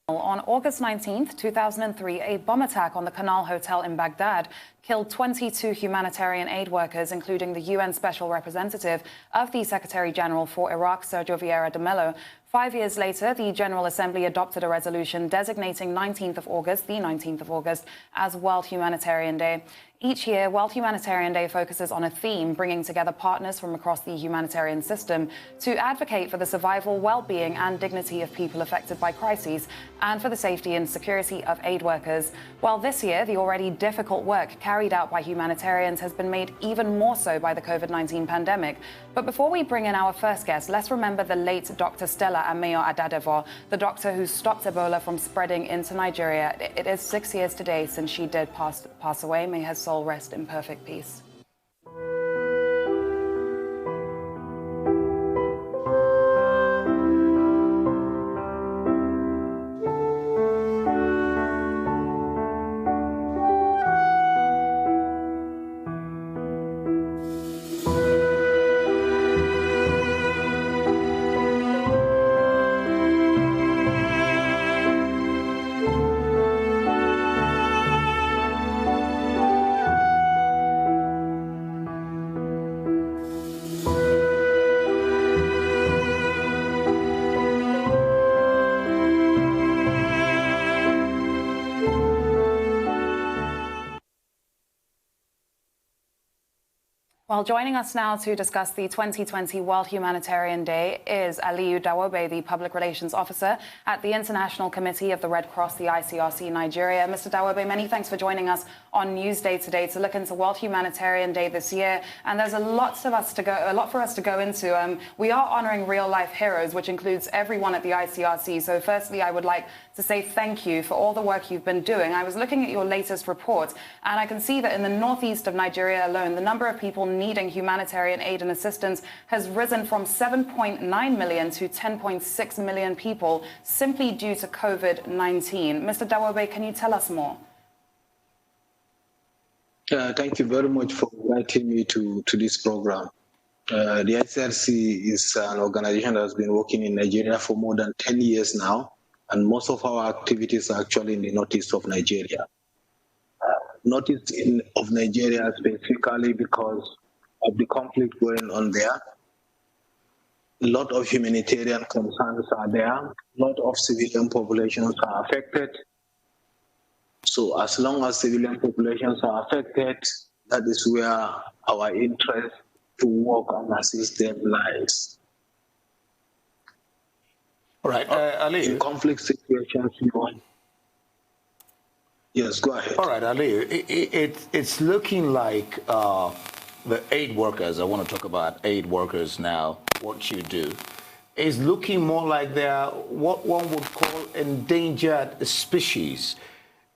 On August 19, 2003, a bomb attack on the Canal Hotel in Baghdad killed 22 humanitarian aid workers, including the UN Special Representative of the Secretary-General for Iraq, Sergio Vieira de Mello. 5 years later, the General Assembly adopted a resolution designating the 19th of August, as World Humanitarian Day. Each year, World Humanitarian Day focuses on a theme, bringing together partners from across the humanitarian system to advocate for the survival, well-being and dignity of people affected by crises and for the safety and security of aid workers. Well, this year, the already difficult work carried out by humanitarians has been made even more so by the COVID-19 pandemic. But before we bring in our first guest, let's remember the late Dr. Stella Ameyo Adadevoh, the doctor who stopped Ebola from spreading into Nigeria. It is 6 years today since she did pass away. May her soul rest in perfect peace. Well, joining us now to discuss the 2020 World Humanitarian Day is ALIYU DAWOBE, the Public Relations Officer at the International Committee of the Red Cross, the ICRC Nigeria. Mr. DAWOBE, many thanks for joining us on Newsday today to look into World Humanitarian Day this year. And there's a lot for us to go into. We are honoring real-life heroes, which includes everyone at the ICRC. So firstly, I would like to say thank you for all the work you've been doing. I was looking at your latest report, and I can see that in the northeast of Nigeria alone, the number of people needing humanitarian aid and assistance has risen from 7.9 million to 10.6 million people simply due to COVID-19. Mr. DAWOBE, can you tell us more? Thank you very much for inviting me to this program. The ICRC is an organization that has been working in Nigeria for more than 10 years now, and most of our activities are actually in the northeast of Nigeria. Northeast of Nigeria specifically because of the conflict going on there. A lot of humanitarian concerns are there. A lot of civilian populations are affected. So as long as civilian populations are affected, that is where our interest to work and assist them lies. All right, ALIYU. In conflict situations, yes, go ahead. All right, ALIYU, it's looking like the aid workers, I want to talk about aid workers now, what you do, is looking more like they're what one would call endangered species.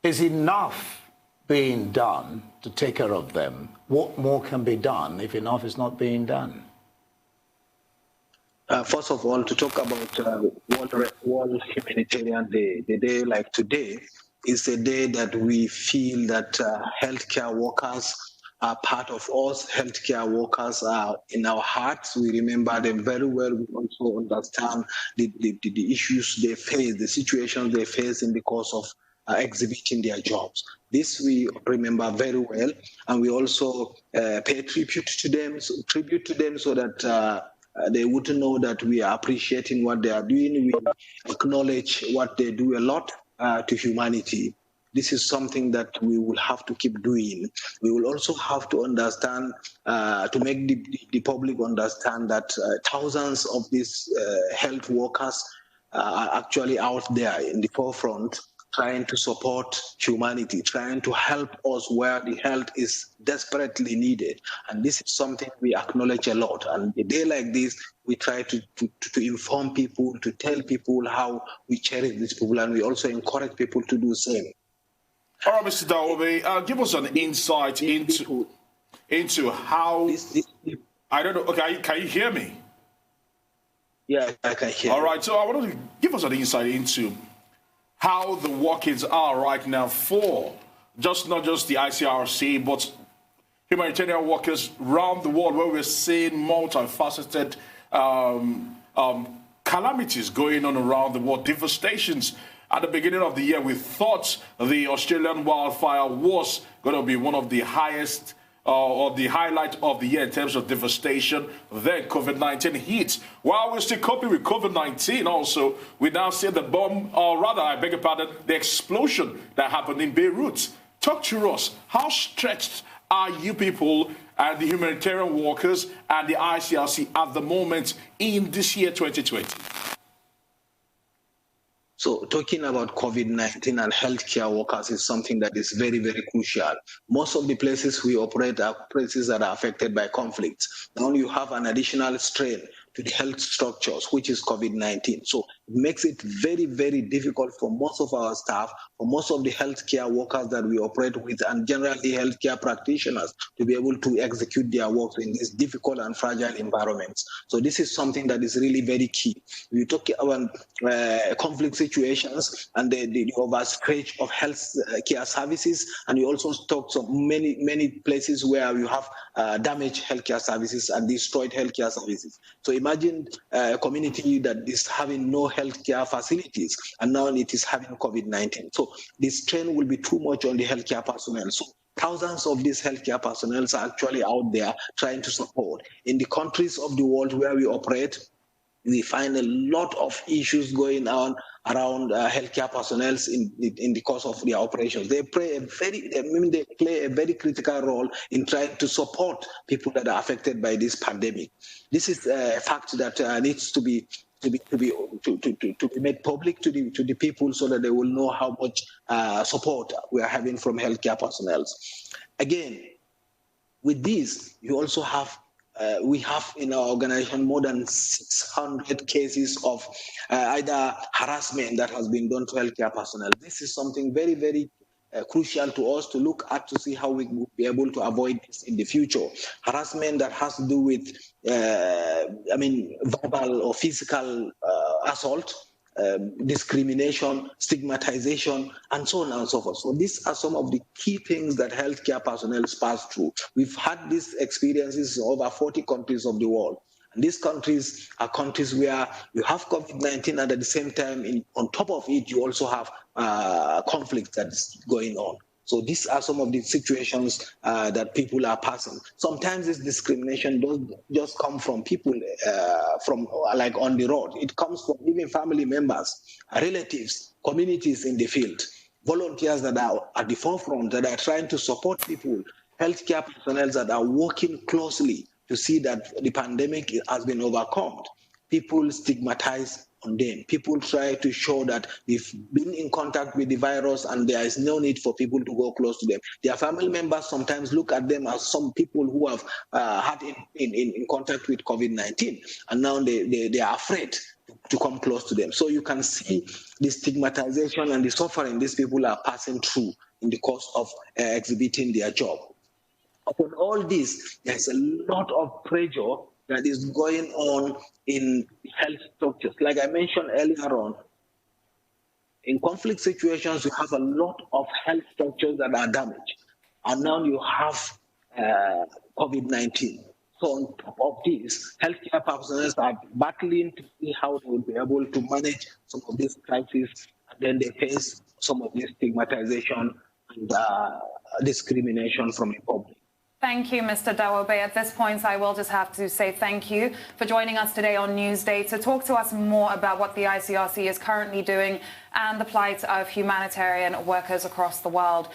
Is enough being done to take care of them? What more can be done if enough is not being done? First of all, to talk about World Humanitarian Day, the day like today is a day that we feel that healthcare workers are part of us. Healthcare workers are in our hearts. We remember them very well. We also understand the issues they face, the situations they face in the course of exhibiting their jobs. This we remember very well, and we also pay tribute to them so that they would know that we are appreciating what they are doing. We acknowledge what they do a lot to humanity. This is something that we will have to keep doing. We will also have to understand, to make the public understand that thousands of these health workers are actually out there in the forefront, trying to support humanity, trying to help us where the help is desperately needed. And this is something we acknowledge a lot. And a day like this, we try to inform people, to tell people how we cherish these people, and we also encourage people to do the same. All right, Mr. DAWOBE, give us an insight into how... I don't know, okay, can you hear me? Yeah, I can hear you. All right, so I wanted to give us an insight into how the workings are right now for not just the ICRC, but humanitarian workers around the world, where we're seeing multifaceted calamities going on around the world, devastations. At the beginning of the year, we thought the Australian wildfire was going to be one of the highest or the highlight of the year in terms of devastation. Then COVID-19 hit. While we're still coping with COVID-19 also, we now see the bomb, or rather, I beg your pardon, the explosion that happened in Beirut. Talk to us. How stretched are you people and the humanitarian workers and the ICRC at the moment in this year 2020? So talking about COVID-19 and healthcare workers is something that is very, very crucial. Most of the places we operate are places that are affected by conflicts. Now you have an additional strain to the health structures, which is COVID-19. So it makes it very, very difficult for most of our staff, for most of the healthcare workers that we operate with, and generally healthcare practitioners to be able to execute their work in these difficult and fragile environments. So this is something that is really very key. We talk about conflict situations and the overstretch of health care services, and we also talk of many places where you have damaged healthcare services and destroyed healthcare services. So imagine a community that is having no healthcare facilities, and now it is having COVID-19. So this strain will be too much on the healthcare personnel. So thousands of these healthcare personnel are actually out there trying to support. In the countries of the world where we operate, we find a lot of issues going on around healthcare personnel in the course of their operations. They play a very critical role in trying to support people that are affected by this pandemic. This is a fact that needs to be made public to the people so that they will know how much support we are having from healthcare personnel. Again, with this, you also have we have in our organization more than 600 cases of either harassment that has been done to healthcare personnel. This is something very, very crucial to us to look at to see how we will be able to avoid this in the future. Harassment that has to do with, verbal or physical assault, discrimination, stigmatization, and so on and so forth. So these are some of the key things that healthcare personnel pass through. We've had these experiences in over 40 countries of the world. And these countries are countries where you have COVID-19 and at the same time, on top of it, you also have conflict that's going on. So these are some of the situations that people are passing. Sometimes this discrimination doesn't just come from people from like on the road. It comes from even family members, relatives, communities in the field, volunteers that are at the forefront that are trying to support people, healthcare personnel that are working closely to see that the pandemic has been overcome. People stigmatize on them. People try to show that they've been in contact with the virus and there is no need for people to go close to them. Their family members sometimes look at them as some people who have had in contact with COVID-19, and now they are afraid to come close to them. So you can see the stigmatization and the suffering these people are passing through in the course of exhibiting their job. Upon all this, there's a lot of pressure that is going on in health structures. Like I mentioned earlier on, in conflict situations, you have a lot of health structures that are damaged. And now you have COVID-19. So on top of this, healthcare personnel are battling to see how they will be able to manage some of these crises, and then they face some of this stigmatization and discrimination from the public. Thank you, Mr. DAWOBE. At this point, I will just have to say thank you for joining us today on Newsday to talk to us more about what the ICRC is currently doing and the plight of humanitarian workers across the world.